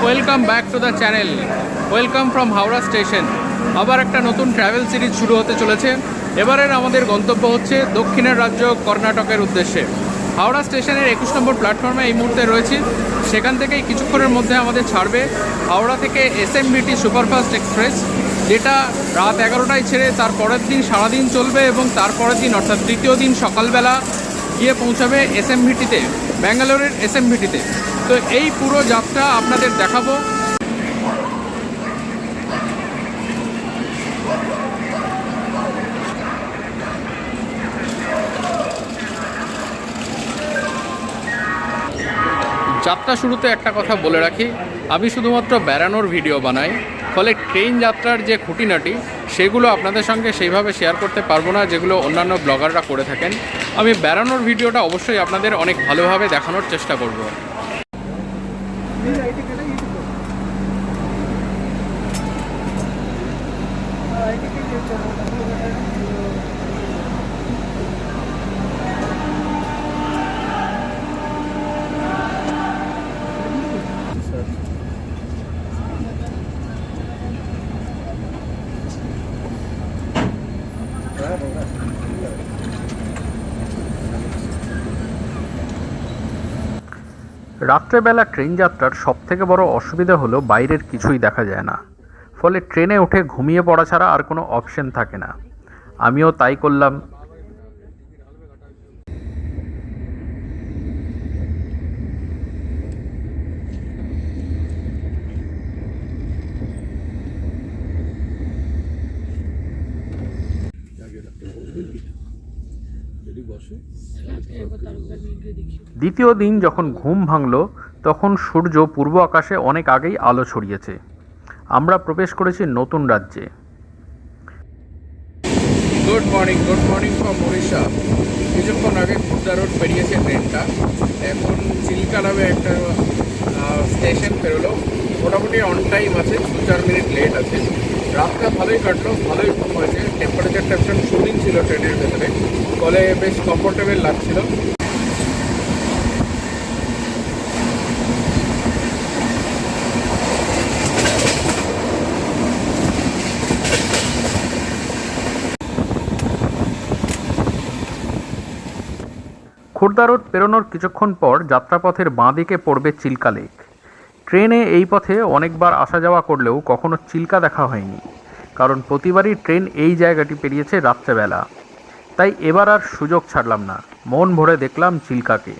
Welcome back to the channel. Welcome from Howrah station. আবার একটা নতুন ট্রাভেল সিরিজ শুরু হতে চলেছে। এবারের আমাদের গন্তব্য হচ্ছে দক্ষিণের রাজ্য কর্ণাটকের উদ্দেশ্যে। হাওড়া স্টেশনের 21 নম্বর প্ল্যাটফর্মে এই মুহূর্তে রয়েছি। সেখান থেকেই কিছুক্ষণের মধ্যে আমাদের ছাড়বে হাওড়া থেকে SMVT সুপারফাস্ট এক্সপ্রেস, যেটা রাত 11টায় ছেড়ে তার পরের দিন সারাদিন চলবে এবং তারপরের দিন অর্থাৎ তৃতীয় দিন সকালবেলা গিয়ে পৌঁছাবে SMVTতে, ব্যাঙ্গালোরের SMVTতে। তো এই পুরো যাত্রা আপনাদের দেখাবো। যাত্রা শুরুতে একটা কথা বলে রাখি, আমি শুধুমাত্র বেড়ানোর ভিডিও বানাই, ফলে ট্রেন যাত্রার যে খুঁটিনাটি সেগুলো আপনাদের সঙ্গে সেইভাবে শেয়ার করতে পারবো না যেগুলো অন্যান্য ব্লগাররা করে থাকেন। আমি বেড়ানোর ভিডিওটা অবশ্যই আপনাদের অনেক ভালোভাবে দেখানোর চেষ্টা করব। রাত্রেবেলা ট্রেন যাত্রার সবথেকে বড় অসুবিধা হলো বাইরের কিছুই দেখা যায় না, ফলে ট্রেনে উঠে ঘুমিয়ে পড়া ছাড়া আর কোনো অপশন থাকে না। আমিও তাই করলাম। দ্বিতীয় দিন যখন ঘুম ভাঙল তখন সূর্য পূর্ব আকাশে অনেক আগেই আলো ছড়িয়েছে। আমরা প্রবেশ করেছি নতুন রাজ্যে। Good morning from Orissa. কিছুক্ষণ আগে খুর্দা রোড বেরিয়েছে ট্রেনটা, এখন চিলিকা নামে একটা স্টেশন পেরোলো। মোটামুটি অন টাইম আছে, 2-4 মিনিট লেট আছে। রাতটা ভালোই কাটলো, ভালোই ঘুম হয়েছে। টেম্পারেচারটা ভীষণ সুদিন ছিল ট্রেনের ভেতরে, ফলে বেশ কমফোর্টেবল লাগছিল। খুর্দা রোড পেরোনোর কিছুক্ষণ পর যাত্রাপথের বাঁ দিকে পড়বে চিল্কা লেক। ট্রেনে এই পথে অনেকবার আসা যাওয়া করলেও কখনো চিল্কা দেখা হয়নি, কারণ প্রতিবারই ট্রেন এই জায়গাটি পেরিয়েছে রাত্রেবেলা। তাই এবার আর সুযোগ ছাড়লাম না, মন ভরে দেখলাম চিল্কাকে।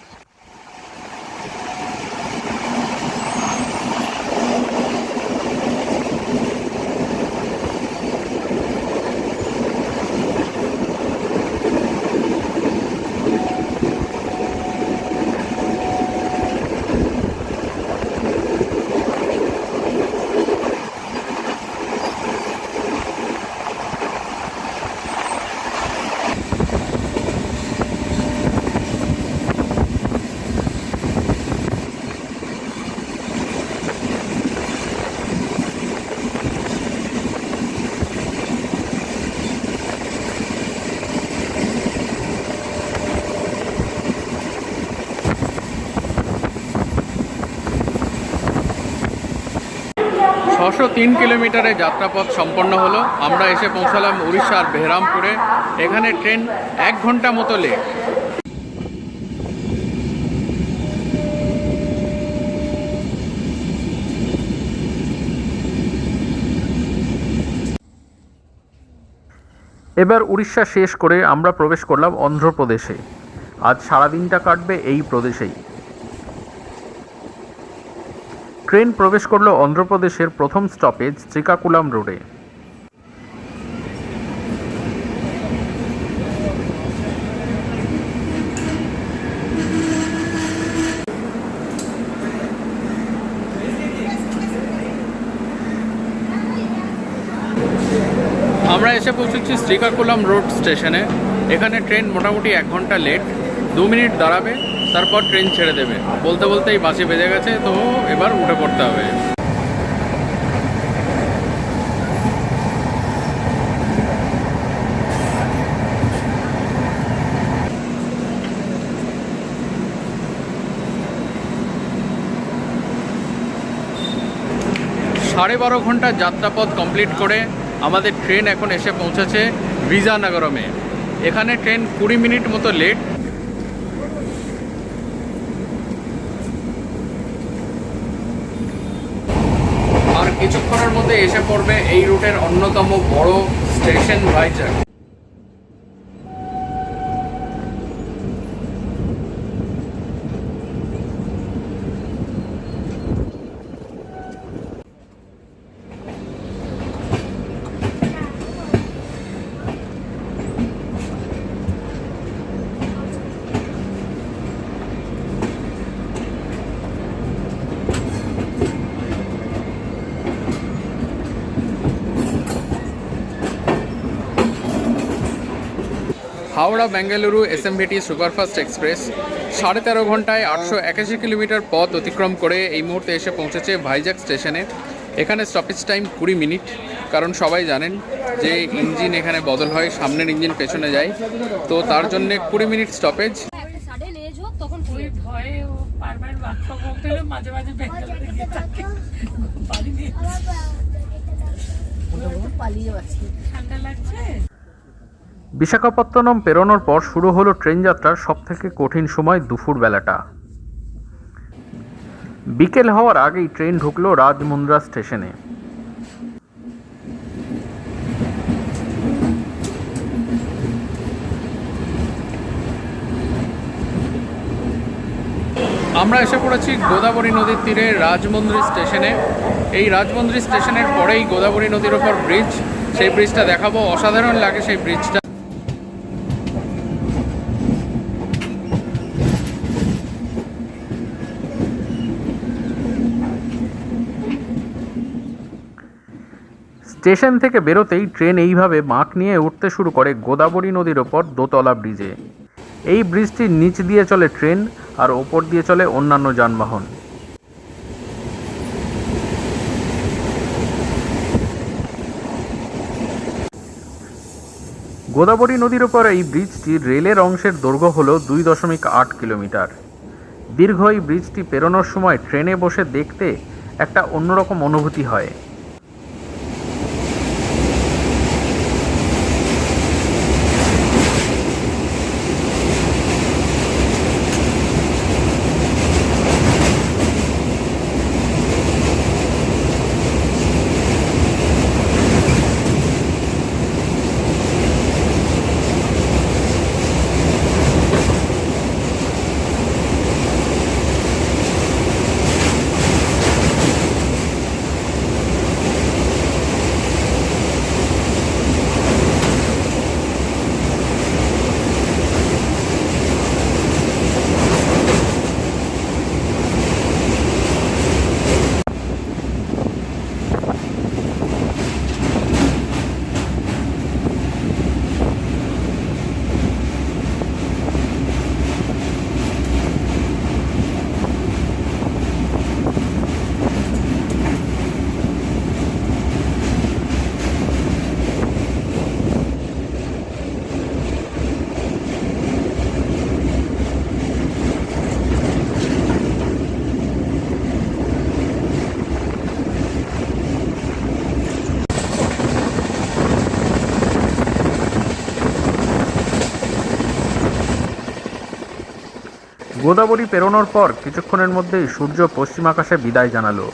ছশো 3 কিলোমিটারের যাত্রাপথ সম্পন্ন হলো। আমরা এসে পৌঁছালাম উড়িষ্যার বেহরামপুরে। এখানে ট্রেন 1 ঘন্টা মতো লেট। এবার উড়িষ্যা শেষ করে আমরা প্রবেশ করলাম অন্ধ্রপ্রদেশে। আজ সারাদিনটা কাটবে এই প্রদেশেই। ট্রেন প্রবেশ করলো অন্ধ্রপ্রদেশের প্রথম স্টপেজ শ্রীকাকুলাম রোডে। আমরা এসে পৌঁছেছি শ্রীকাকুলাম রোড স্টেশনে। এখানে ট্রেন মোটামুটি 1 ঘন্টা লেট, 2 মিনিট দাঁড়াবে, তারপর ট্রেন ছেড়ে দেবে। বলতে বলতেই বাসে বেজে গেছে, তো এবার উঠে পড়তে হবে। 12.5 ঘন্টা যাত্রাপথ কমপ্লিট করে আমাদের ট্রেন এখন এসে পৌঁছেছে বিজয়নগরমে। এখানে ট্রেন 20 মিনিট মতো লেট। আর কিছুক্ষণের মধ্যে এসে পড়বে এই রুটের অন্যতম বড় station Vizag. Howrah Bengaluru SMVT superfast express 13.5 ঘন্টায় 881 কিলোমিটার পথ অতিক্রম করে এই মুহূর্তে এসে পৌঁছেছে ভাইজাগ স্টেশনে। এখানে স্টপেজ টাইম 20 মিনিট, কারণ সবাই জানেন যে ইঞ্জিন এখানে বদল হয়, সামনের ইঞ্জিন পেছনে যায়, তো তার জন্য 20 মিনিট স্টপেজ। বিশাখাপত্তনম পেরোনোর পর শুরু হলো ট্রেন যাত্রার সবথেকে কঠিন সময়, দুপুর বেলাটা। বিকেল হওয়ার আগেই ট্রেন ঢুকলো রাজমুন্দ্রা স্টেশনে। আমরা এসে পড়েছি গোদাবরী নদীর তীরে রাজমুন্দ্রি স্টেশনে। এই রাজমুন্দ্রি স্টেশনের পরেই গোদাবরী নদীর ওপর ব্রিজ, সেই ব্রিজটা দেখাবো। অসাধারণ লাগে সেই ব্রিজটা। স্টেশন থেকে বেরোতেই ট্রেন এইভাবে বাঁক নিয়ে উঠতে শুরু করে গোদাবরী নদীর ওপর দোতলা ব্রিজে। এই ব্রিজটির নিচ দিয়ে চলে ট্রেন আর ওপর দিয়ে চলে অন্যান্য যানবাহন। গোদাবরী নদীর ওপর এই ব্রিজটি রেলের অংশের দৈর্ঘ্য হল 2.8 কিলোমিটার। দীর্ঘ এই ব্রিজটি পেরোনোর সময় ট্রেনে বসে দেখতে একটা অন্যরকম অনুভূতি হয়। গোদাবরী পেরোনোর পর কিছুক্ষণের মধ্যেই সূর্য পশ্চিম আকাশে বিদায় জানালো।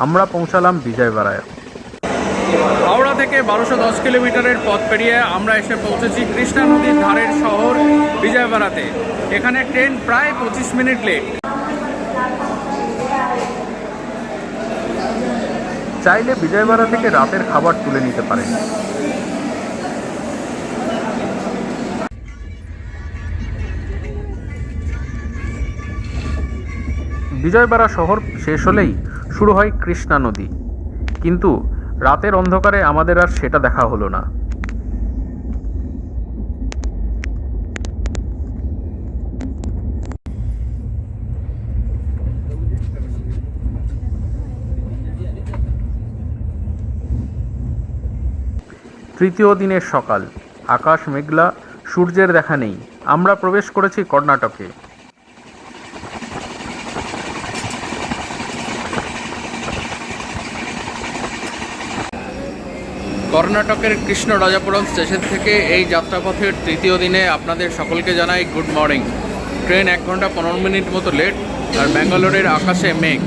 আমরা পৌঁছালাম বিজয়বাড়ায়। হাওড়া থেকে 1210 কিলোমিটারের পথ পেরিয়ে আমরা এসে পৌঁছেছি কৃষ্ণা নদীর ধারের শহর বিজয়বাড়াতে। এখানে ট্রেন প্রায় 25 মিনিট লেট। চাইলে বিজয়বাড়া থেকে রাতের খাবার তুলে নিতে পারেন। বিজয়বাড়া শহর শেষ হলেই শুরু হয় কৃষ্ণা নদী, কিন্তু রাতের অন্ধকারে আমাদের আর সেটা দেখা হলো না। তৃতীয় দিনের সকাল, আকাশ মেঘলা, সূর্যের দেখা নেই। আমরা প্রবেশ করেছি কর্ণাটকে। কর্ণাটকের কৃষ্ণরাজাপুরম স্টেশন থেকে এই যাত্রাপথের তৃতীয় দিনে আপনাদের সকলকে জানাই গুড মর্নিং। ট্রেন 1 ঘন্টা 15 মিনিট মতো লেট, আর ব্যাঙ্গালোরের আকাশে মেঘ।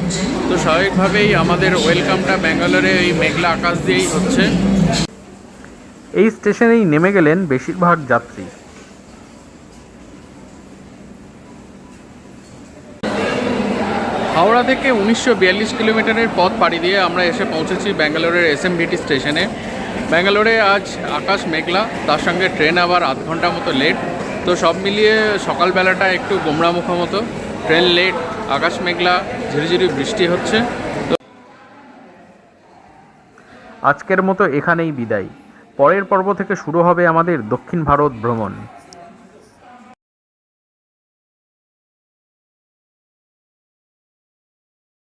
তো স্বাভাবিকভাবেই আমাদের ওয়েলকামটা ব্যাঙ্গালোরে এই মেঘলা আকাশ দিয়েই হচ্ছে। এই স্টেশনেই নেমে গেলেন বেশিরভাগ যাত্রী। হাওড়া থেকে 1942 কিলোমিটারের পথ পাড়ি দিয়ে আমরা এসে পৌঁছেছি ব্যাঙ্গালোরের SMVT স্টেশনে। ব্যাঙ্গালোরে আজ আকাশ মেঘলা, তার সঙ্গে ট্রেন আবার আধ ঘন্টা মতো লেট। তো সব মিলিয়ে সকালবেলাটা একটু গোমড়ামুখো মতো, ট্রেন লেট, আকাশ মেঘলা, ঝিরিঝিরি বৃষ্টি হচ্ছে। তো আজকের মতো এখানেই বিদায়। পরের পর্ব থেকে শুরু হবে আমাদের দক্ষিণ ভারত ভ্রমণ।